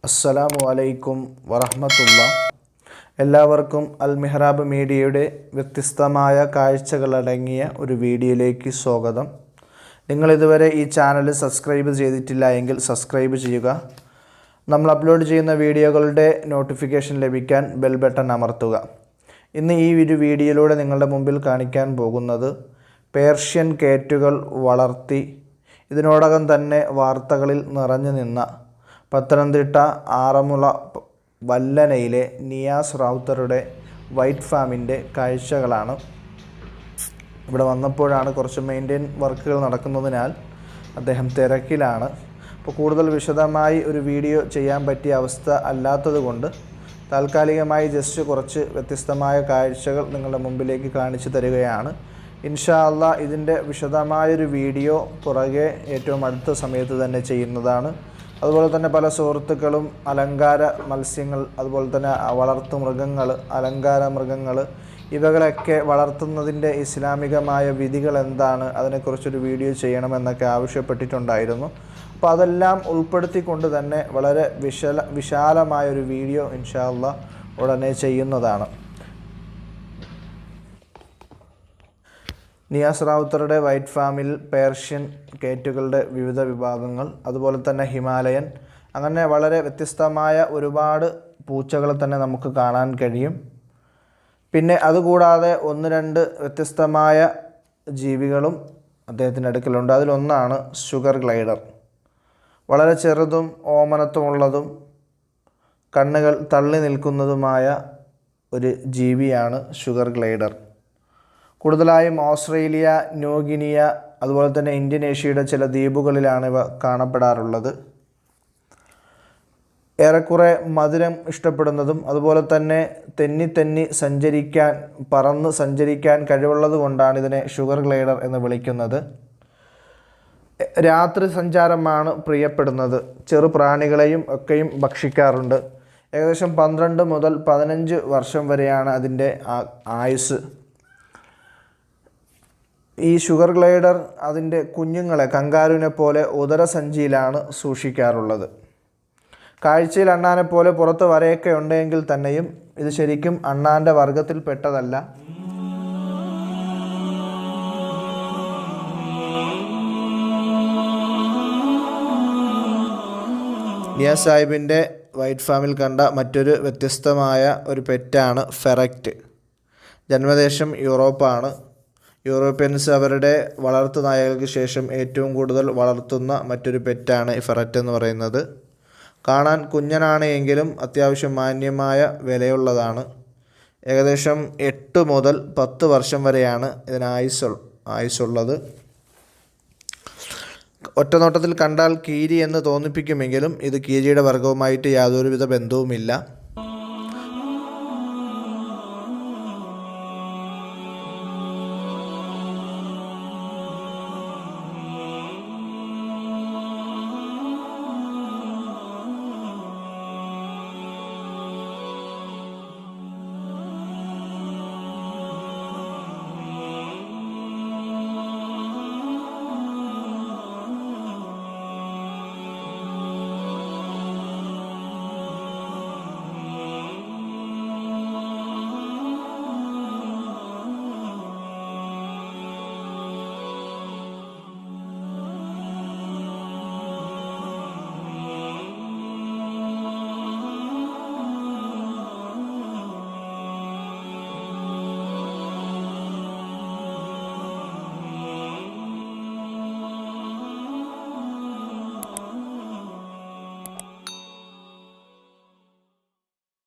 അസ്സലാമു അലൈക്കും വറഹ്മത്തുള്ളാ. എല്ലാവർക്കും അൽ മിഹ്റാബ് മീഡിയയുടെ വ്യത്യസ്തമായ കാഴ്ചകളടങ്ങിയ ഒരു വീഡിയോയിലേക്ക് സ്വാഗതം. നിങ്ങളിതുവരെ ഈ ചാനൽ സബ്സ്ക്രൈബ് ചെയ്തിട്ടില്ല എങ്കിൽ സബ്സ്ക്രൈബ് ചെയ്യുക. നമ്മൾ അപ്ലോഡ് ചെയ്യുന്ന വീഡിയോകളുടെ നോട്ടിഫിക്കേഷൻ ലഭിക്കാൻ ബെൽ ബട്ടൺ അമർത്തുക. ഇന്ന് ഈ ഒരു വീഡിയോയിലൂടെ നിങ്ങളുടെ മുമ്പിൽ കാണിക്കാൻ പോകുന്നത് പേർഷ്യൻ കേറ്റുകൾ വളർത്തി ഇതിനോടകം തന്നെ വാർത്തകളിൽ നിറഞ്ഞു നിന്ന പത്തനംതിട്ട ആറന്മുള വല്ലനയിലെ നിയാസ് റാവുത്തറുടെ വൈറ്റ് ഫാമിൻ്റെ കാഴ്ചകളാണ്. ഇവിടെ വന്നപ്പോഴാണ് കുറച്ച് മെയിൻ്റെയിൻ വർക്കുകൾ നടക്കുന്നതിനാൽ അദ്ദേഹം തിരക്കിലാണ്. അപ്പോൾ കൂടുതൽ വിശദമായി ഒരു വീഡിയോ ചെയ്യാൻ പറ്റിയ അവസ്ഥ അല്ലാത്തതുകൊണ്ട് താൽക്കാലികമായി ജസ്റ്റ് കുറച്ച് വ്യത്യസ്തമായ കാഴ്ചകൾ നിങ്ങളുടെ മുമ്പിലേക്ക് കാണിച്ചു തരികയാണ്. ഇൻഷാ അല്ലാ ഇതിൻ്റെ വിശദമായൊരു വീഡിയോ പുറകെ ഏറ്റവും അടുത്ത സമയത്ത് തന്നെ ചെയ്യുന്നതാണ്. അതുപോലെ തന്നെ പല സുഹൃത്തുക്കളും അലങ്കാര മത്സ്യങ്ങൾ, അതുപോലെ തന്നെ വളർത്തു മൃഗങ്ങൾ, അലങ്കാര മൃഗങ്ങൾ ഇവകളൊക്കെ വളർത്തുന്നതിൻ്റെ ഇസ്ലാമികമായ വിധികൾ എന്താണ്, അതിനെക്കുറിച്ചൊരു വീഡിയോ ചെയ്യണമെന്നൊക്കെ ആവശ്യപ്പെട്ടിട്ടുണ്ടായിരുന്നു. അപ്പോൾ അതെല്ലാം ഉൾപ്പെടുത്തിക്കൊണ്ട് തന്നെ വളരെ വിശാലമായൊരു വീഡിയോ ഇൻഷാ അല്ലാ ഉടനെ ചെയ്യുന്നതാണ്. നിയാസ് റാവുത്തറുടെ വൈറ്റ് ഫാമിൽ പേർഷ്യൻ കേറ്റുകളുടെ വിവിധ വിഭാഗങ്ങൾ, അതുപോലെ തന്നെ ഹിമാലയൻ, അങ്ങനെ വളരെ വ്യത്യസ്തമായ ഒരുപാട് പൂച്ചകളെ തന്നെ നമുക്ക് കാണാൻ കഴിയും. പിന്നെ അതുകൂടാതെ ഒന്ന് രണ്ട് വ്യത്യസ്തമായ ജീവികളും അദ്ദേഹത്തിൻ്റെ അടുക്കലുണ്ട്. അതിലൊന്നാണ് ഷുഗർ ഗ്ലൈഡർ. വളരെ ചെറുതും ഓമനത്വമുള്ളതും കണ്ണുകൾ തള്ളി നിൽക്കുന്നതുമായ ഒരു ജീവിയാണ് ഷുഗർ ഗ്ലൈഡർ. കൂടുതലായും ഓസ്ട്രേലിയ, ന്യൂഗിനിയ, അതുപോലെ തന്നെ ഇന്തോനേഷ്യയുടെ ചില ദ്വീപുകളിലാണ് ഇവ കാണപ്പെടാറുള്ളത്. ഏറെക്കുറെ മധുരം ഇഷ്ടപ്പെടുന്നതും അതുപോലെ തന്നെ തെന്നി സഞ്ചരിക്കാൻ, പറന്ന് സഞ്ചരിക്കാൻ കഴിവുള്ളത് കൊണ്ടാണ് ഇതിനെ ഷുഗർ ഗ്ലൈഡർ എന്ന് വിളിക്കുന്നത്. രാത്രി സഞ്ചാരമാണ് പ്രിയപ്പെടുന്നത്. ചെറു പ്രാണികളെയും ഒക്കെയും ഭക്ഷിക്കാറുണ്ട്. ഏകദേശം 12 മുതൽ 15 വർഷം വരെയാണ് അതിൻ്റെ ആയുസ്. ഈ ഷുഗർ ഗ്ലൈഡർ അതിൻ്റെ കുഞ്ഞുങ്ങളെ കങ്കാരുവിനെ പോലെ ഉദരസഞ്ചിയിലാണ് സൂക്ഷിക്കാറുള്ളത്. കാഴ്ചയിൽ അണ്ണാനെ പോലെ പുറത്ത് വരയൊക്കെ ഉണ്ടെങ്കിൽ തന്നെയും ഇത് ശരിക്കും അണ്ണാൻ്റെ വർഗത്തിൽപ്പെട്ടതല്ല. നിയാസ് സാഹിബിൻ്റെ വൈറ്റ് ഫാമിൽ കണ്ട മറ്റൊരു വ്യത്യസ്തമായ ഒരു പെറ്റാണ് ഫെററ്റ്. ജന്മദേശം യൂറോപ്പാണ്. യൂറോപ്യൻസ് അവരുടെ വളർത്തു നായകൾക്ക് ശേഷം ഏറ്റവും കൂടുതൽ വളർത്തുന്ന മറ്റൊരു പെറ്റാണ് ഈ ഫെററ്റ് എന്ന് പറയുന്നത്. കാണാൻ കുഞ്ഞനാണ് എങ്കിലും അത്യാവശ്യം മാന്യമായ വിലയുള്ളതാണ്. ഏകദേശം 8 മുതൽ 10 വർഷം വരെയാണ് ഇതിന് ആയുസ്സുള്ളത്. ഒറ്റനോട്ടത്തിൽ കണ്ടാൽ കീരി എന്ന് തോന്നിപ്പിക്കുമെങ്കിലും ഇത് കീരിയുടെ വർഗവുമായിട്ട് യാതൊരുവിധ ബന്ധവുമില്ല.